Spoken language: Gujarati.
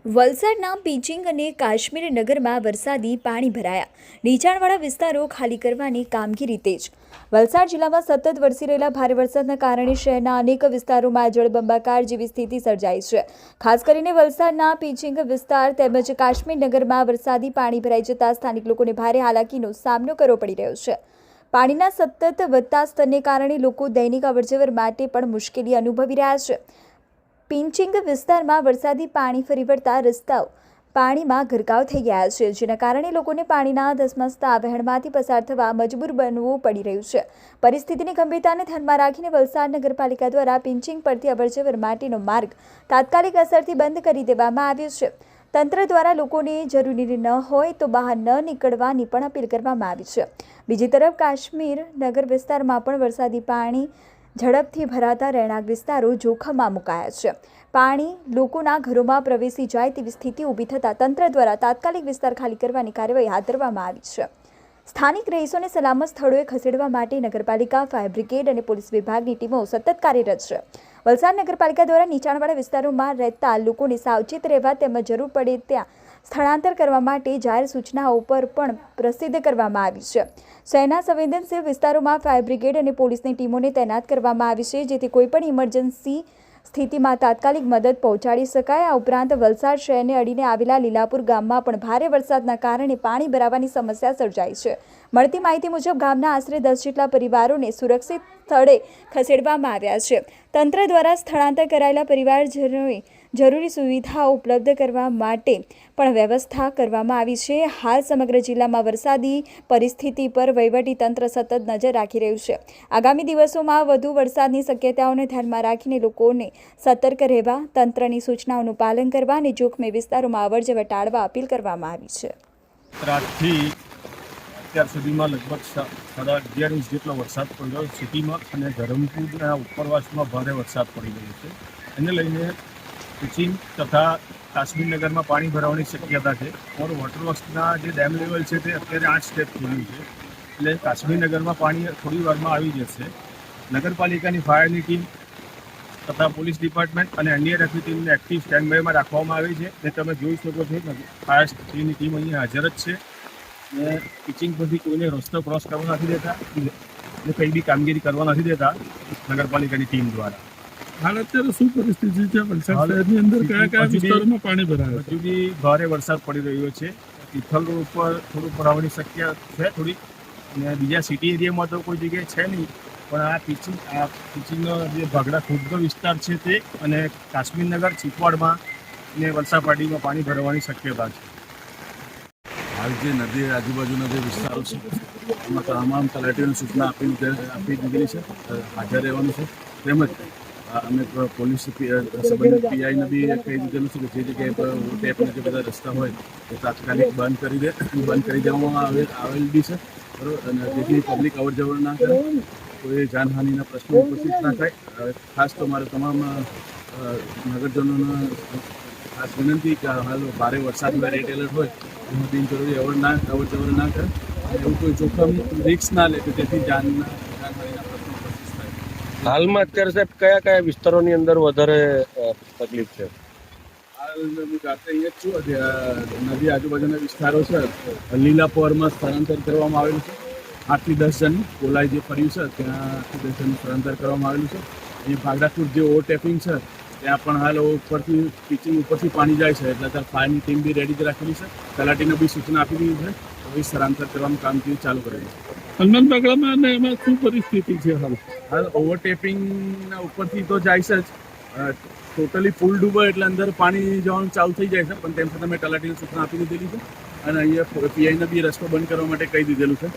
વલસાડના પિંચિંગ અને કાશ્મીર નગરમાં વરસાદી પાણી ભરાયા। નીચાણવાળા વિસ્તારો ખાલી કરવાની કામગીરી તેજ। વલસાડ જિલ્લામાં સતત વરસી રહેલા ભારે વરસાદના કારણે શહેરના અનેક વિસ્તારોમાં જળબંબાકાર જેવી સ્થિતિ સર્જાઈ છે। ખાસ કરીને વલસાડના પિંચિંગ વિસ્તાર તેમજ કાશ્મીર નગરમાં વરસાદી પાણી ભરાઈ જતા સ્થાનિક લોકોને ભારે હાલાકીનો સામનો કરવો પડી રહ્યો છે। પાણીના સતત વધતા સ્તરને કારણે લોકો દૈનિક અવરજવર માટે પણ મુશ્કેલી અનુભવી રહ્યા છે। પિંચિંગ વિસ્તારમાં વરસાદી પાણી ફરી વળતા રસ્તાઓ પાણીમાં ગરકાવ થઈ ગયા છે, જેના કારણે લોકોને પાણીના ધસમસતા વહેણમાંથી પસાર થવા મજબૂર બનવું પડી રહ્યું છે। પરિસ્થિતિની ગંભીરતાને ધ્યાનમાં રાખીને વલસાડ નગરપાલિકા દ્વારા પિંચિંગ પરથી અવરજવર માટેનો માર્ગ તાત્કાલિક અસરથી બંધ કરી દેવામાં આવ્યો છે। તંત્ર દ્વારા લોકોને જરૂરી ન હોય તો બહાર ન નીકળવાની પણ અપીલ કરવામાં આવી છે। બીજી તરફ કાશ્મીર નગર વિસ્તારમાં પણ વરસાદી પાણી ઝડપથી ભરાતા રહેણાંક વિસ્તારો જોખમમાં મુકાયા છે। પાણી લોકોના ઘરોમાં પ્રવેશી જાય તેવી સ્થિતિ ઊભી થતાં તંત્ર દ્વારા તાત્કાલિક વિસ્તાર ખાલી કરવાની કાર્યવાહી હાથ ધરવામાં આવી છે। સ્થાનિક રહીશોને સલામત સ્થળોએ ખસેડવા માટે નગરપાલિકા, ફાયર બ્રિગેડ અને પોલીસ વિભાગની ટીમો સતત કાર્યરત છે। વલસાડ નગરપાલિકા દ્વારા નીચાણવાળા વિસ્તારોમાં રહેતા લોકોને સાવચેત રહેવા તેમજ જરૂર પડે ત્યાં સ્થળાંતર કરવા માટે જાહેર સૂચનાઓ પર પણ પ્રસિદ્ધ કરવામાં આવી છે। શહેરના સંવેદનશીલ વિસ્તારોમાં ફાયર બ્રિગેડ અને પોલીસની ટીમોને તૈનાત કરવામાં આવી છે, જેથી કોઈપણ ઇમરજન્સી સ્થિતિમાં તાત્કાલિક મદદ પહોંચાડી શકાય। આ ઉપરાંત વલસાડ શહેરને અડીને આવેલા લીલાપુર ગામમાં પણ ભારે વરસાદના કારણે પાણી ભરાવાની સમસ્યા સર્જાઈ છે। મળતી માહિતી મુજબ ગામના આશરે 10 જેટલા પરિવારોને સુરક્ષિત સ્થળે ખસેડવામાં આવ્યા છે। તંત્ર દ્વારા સ્થળાંતર કરાયેલા પરિવારજનોએ જરૂરી સુવિધાઓ ઉપલબ્ધ કરવા માટે પણ વ્યવસ્થા કરવામાં આવી છે। હાલ સમગ્ર જિલ્લામાં વરસાદી પરિસ્થિતિ પર વહીવટી તંત્ર સતત નજર રાખી રહ્યું છે। આગામી દિવસોમાં વધુ વરસાદની શક્યતાઓને ધ્યાનમાં રાખીને લોકોને સતર્ક રહેવા, તંત્રની સૂચનાઓનું પાલન કરવા અને જોખમી વિસ્તારોમાં અવરજવર ટાળવા અપીલ કરવામાં આવી છે। રાતથી અત્યાર સુધીમાં લગભગ 11.5 ઇંચ જેટલો વરસાદ પડ્યો સિટીમાં અને ધરમપુરના ઉપરવાસમાં ભારે વરસાદ પડી રહ્યો છે। એને લઈને પિંચિંગ તથા કાશ્મીર નગરમાં પાણી ભરાવાની શક્યતા છે। ઓર વોટરવર્ક્સના જે ડેમ લેવલ છે તે અત્યારે 8 સ્ટેપ ખોલ્યું છે, એટલે કાશ્મીર નગરમાં પાણી થોડી વારમાં આવી જશે। નગરપાલિકાની ફાયરની ટીમ તથા પોલીસ ડિપાર્ટમેન્ટ અને એનડીઆરએફની ટીમને એક્ટિવ સ્ટેન્ડ બાયમાં રાખવામાં આવી છે। એ તમે જોઈ શકો છો, ફાયર સ્ટેશનની ટીમ અહીંયા હાજર જ છે અને પિંચિંગ પરથી કોઈને રસ્તો ક્રોસ કરવા નથી દેતા અને કંઈ બી કામગીરી કરવા નથી દેતા નગરપાલિકાની ટીમ દ્વારા। હાલ અત્યારે શું પરિસ્થિતિ છે વલસાડ શહેરની અંદર? કયા વિસ્તારોમાં પાણી ભરાયું? હજુ બી ભારે વરસાદ પડી રહ્યો છે। તિથલ રોડ ઉપર થોડું ભરાવાની શક્યતા છે થોડી, અને બીજા સિટી એરિયામાં તો કોઈ જગ્યાએ છે નહીં, પણ આ પિંચિંગનો જે ભાગડા ખુદનો વિસ્તાર છે તે અને કાશ્મીર નગર, ચીકવાડમાં અને વલસાપાડીમાં પાણી ભરવાની શક્યતા છે। હાલ જે નદી આજુબાજુના જે વિસ્તારો છે એમાં તમામ તલાટીઓને સૂચના આપી દીધેલી છે, હાજર રહેવાનું છે। તેમજ અમે પોલીસ સંબંધિત પીઆઈને બી કહી દીધેલું છે કે જે જગ્યાએ ટેપના જે બધા રસ્તા હોય એ તાત્કાલિક બંધ કરી દેવામાં આવેલ બી છે, બરાબર। અને જેથી પબ્લિક અવર જવર ના કરે, કોઈ જાનહાનિના પ્રશ્નો ઉપસ્થિત ના થાય। ખાસ તો મારે તમામ નગરજનોને ખાસ વિનંતી કે હાલ ભારે વરસાદમાં રેડ એલર્ટ હોય એમાં બિનજરૂરી અવર જવર ના કરે, એવું કોઈ જોખમ રિસ્ક ના લે કે જેથી જાનહાનિના પ્રશ્નો ઉપસ્થિત થાય। હાલમાં અત્યારે સાહેબ કયા વિસ્તારોની અંદર વધારે તકલીફ છે? હાલ હું જાતે અહીંયા જ છું, નદી આજુબાજુના વિસ્તારો છે લીલાપોરમાં સ્થળાંતર કરવામાં આવેલું છે। 8 થી 10 જણ કોલાઈ જે ફર્યું છે ત્યાં 8 થી 10 જણનું સ્થળાંતર કરવામાં આવેલું છે। અહીં ભાગડાપુર જે ઓવરટેપિંગ છે ત્યાં પણ હાલ ઉપરથી પિંચિંગ ઉપરથી પાણી જાય છે, એટલે અત્યારે ફાયરની ટીમ બી રેડી જ રાખેલી છે, તલાટીને બી સૂચના આપી દીધી છે, હવે સ્થળાંતર કરવાનું કામગીરી ચાલુ કરેલી છે। હનુમાન બાગડામાં અને એમાં શું પરિસ્થિતિ છે? હાલ ઓવરટેપિંગના ઉપરથી તો જાય છે જ, ટોટલી ફૂલ ડૂબો એટલે અંદર પાણી જવાનું ચાલુ થઈ જાય છે, પણ તેમ છતાં મેં તલાટીને સૂચના આપી દીધેલી છે અને અહીંયા પીઆઈને બી રસ્તો બંધ કરવા માટે કહી દીધેલું છે।